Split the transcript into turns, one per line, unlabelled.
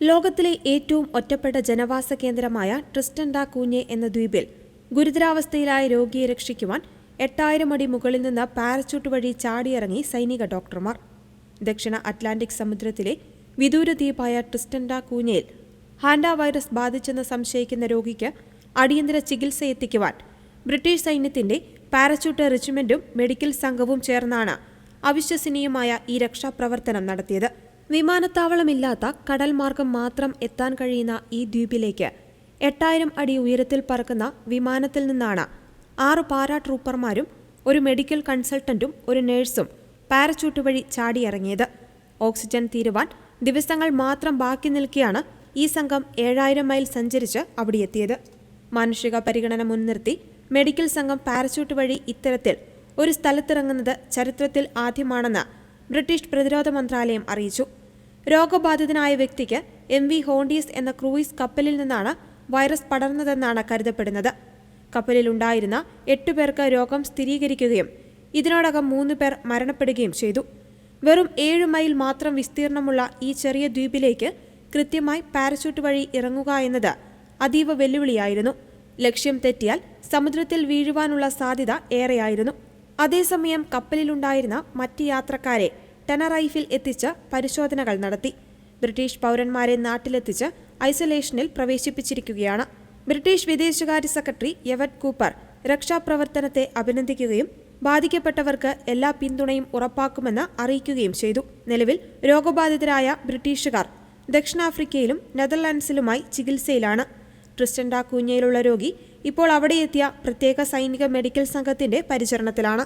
ലോകത്തിലെ ഏറ്റവും ഒറ്റപ്പെട്ട ജനവാസ കേന്ദ്രമായ ട്രിസ്റ്റൻ ഡാ കൂഞ്ഞെ എന്ന ദ്വീപിൽ ഗുരുതരാവസ്ഥയിലായ രോഗിയെ രക്ഷിക്കുവാൻ 8000 അടി മുകളിൽ നിന്ന് പാരച്യൂട്ട് വഴി ചാടിയിറങ്ങി സൈനിക ഡോക്ടർമാർ. ദക്ഷിണ അറ്റ്ലാന്റിക് സമുദ്രത്തിലെ വിദൂര ദ്വീപായ ട്രിസ്റ്റൻ ഡാ കൂഞ്ഞയിൽ ഹാൻഡ വൈറസ് ബാധിച്ചെന്ന് സംശയിക്കുന്ന രോഗിക്ക് അടിയന്തര ചികിത്സയെത്തിക്കുവാൻ ബ്രിട്ടീഷ് സൈന്യത്തിന്റെ പാരച്യൂട്ട് റെജിമെന്റും മെഡിക്കൽ സംഘവും ചേർന്നാണ് അവിശ്വസനീയമായ ഈ രക്ഷാപ്രവർത്തനം നടത്തിയത്. വിമാനത്താവളമില്ലാത്ത കടൽ മാർഗം മാത്രം എത്താൻ കഴിയുന്ന ഈ ദ്വീപിലേക്ക് 8000 അടി ഉയരത്തിൽ പറക്കുന്ന വിമാനത്തിൽ നിന്നാണ് 6 പാരാട്രൂപ്പർമാരും ഒരു മെഡിക്കൽ കൺസൾട്ടന്റും ഒരു നഴ്സും പാരച്യൂട്ട് വഴി ചാടിയിറങ്ങിയത്. ഓക്സിജൻ തീരുവാൻ ദിവസങ്ങൾ മാത്രം ബാക്കി നിൽക്കെയാണ് ഈ സംഘം 7000 മൈൽ സഞ്ചരിച്ച് അവിടെയെത്തിയത്. മാനുഷിക പരിഗണന മുൻനിർത്തി മെഡിക്കൽ സംഘം പാരച്യൂട്ട് വഴി ഇത്തരത്തിൽ ഒരു സ്ഥലത്തിറങ്ങുന്നത് ചരിത്രത്തിൽ ആദ്യമാണെന്ന് ബ്രിട്ടീഷ് പ്രതിരോധ മന്ത്രാലയം അറിയിച്ചു. രോഗബാധിതനായ വ്യക്തിക്ക് MV ഹോണ്ടീസ് എന്ന ക്രൂയിസ് കപ്പലിൽ നിന്നാണ് വൈറസ് പടർന്നതെന്നാണ് കരുതപ്പെടുന്നത്. കപ്പലിലുണ്ടായിരുന്ന 8 പേർക്ക് രോഗം സ്ഥിരീകരിക്കുകയും ഇതിനോടകം 3 പേർ മരണപ്പെടുകയും ചെയ്തു. വെറും 7 മൈൽ മാത്രം വിസ്തീർണമുള്ള ഈ ചെറിയ ദ്വീപിലേക്ക് കൃത്യമായി പാരച്യൂട്ട് വഴി ഇറങ്ങുക എന്നത് അതീവ വെല്ലുവിളിയായിരുന്നു. ലക്ഷ്യം തെറ്റിയാൽ സമുദ്രത്തിൽ വീഴുവാനുള്ള സാധ്യത ഏറെയായിരുന്നു. അതേസമയം കപ്പലിലുണ്ടായിരുന്ന മറ്റ് യാത്രക്കാരെ ടെനറൈഫിൽ എത്തിച്ച് പരിശോധനകൾ നടത്തി. ബ്രിട്ടീഷ് പൗരന്മാരെ നാട്ടിലെത്തിച്ച് ഐസൊലേഷനിൽ പ്രവേശിപ്പിച്ചിരിക്കുകയാണ്. ബ്രിട്ടീഷ് വിദേശകാര്യ സെക്രട്ടറി എവറ്റ് കൂപ്പർ രക്ഷാപ്രവർത്തനത്തെ അഭിനന്ദിക്കുകയും ബാധിക്കപ്പെട്ടവർക്ക് എല്ലാ പിന്തുണയും ഉറപ്പാക്കുമെന്ന് അറിയിക്കുകയും ചെയ്തു. നിലവിൽ രോഗബാധിതരായ ബ്രിട്ടീഷുകാർ ദക്ഷിണാഫ്രിക്കയിലും നെതർലാൻഡ്സിലുമായി ചികിത്സയിലാണ്. ട്രിസ്റ്റൻ ഡാ കൂഞ്ഞയിലുള്ള രോഗി ഇപ്പോൾ അവിടെയെത്തിയ പ്രത്യേക സൈനിക മെഡിക്കൽ സംഘത്തിന്റെ പരിചരണത്തിലാണ്.